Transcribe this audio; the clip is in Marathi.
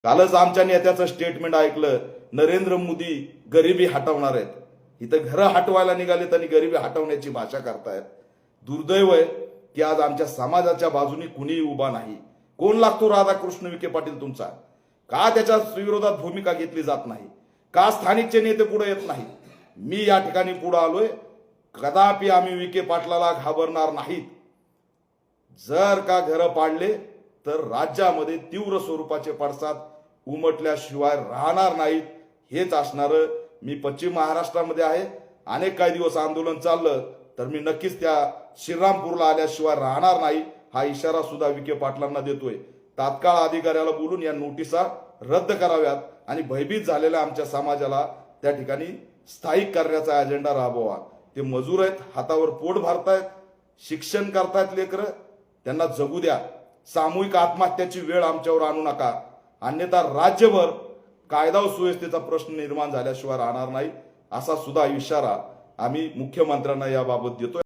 कालच आमच्या नेत्याचं स्टेटमेंट ऐकलं, नरेंद्र मोदी गरिबी हटवणार आहेत. इथं घरं हटवायला निघालेत आणि गरिबी हटवण्याची भाषा करतायत. दुर्दैव आहे की आज आमच्या समाजाच्या बाजूने कुणीही उभा नाही. कोण लागतो राधाकृष्ण विखे पाटील तुमचा? का त्याच्या विरोधात भूमिका घेतली जात नाही? का स्थानिकचे नेते पुढे येत नाही? मी या ठिकाणी पुढे आलोय. कदापि आम्ही विखे पाटलाला घाबरणार नाहीत. जर का घरं पाडले तर राज्यामध्ये तीव्र स्वरूपाचे पडसाद उमटल्याशिवाय राहणार नाहीत. हेच असणार. मी पश्चिम महाराष्ट्रामध्ये आहे. अनेक काही दिवस आंदोलन चाललं तर मी नक्कीच त्या श्रीरामपूरला आल्याशिवाय राहणार नाही. हा इशारा सुद्धा विखे पाटलांना देतोय. तात्काळ अधिकाऱ्याला बोलून या नोटिसा रद्द कराव्यात आणि भयभीत झालेल्या आमच्या समाजाला त्या ठिकाणी स्थायिक करण्याचा अजेंडा राबवा. ते मजूर आहेत, हातावर पोट भरतायत, शिक्षण करतायत लेकरं, त्यांना जगू द्या. सामूहिक आत्महत्याची वेळ आमच्यावर आणू नका, अन्यथा राज्यभर कायदा व सुव्यवस्थेचा प्रश्न निर्माण झाल्याशिवाय राहणार नाही. असा सुद्धा इशारा आम्ही मुख्यमंत्र्यांना याबाबत देतोय.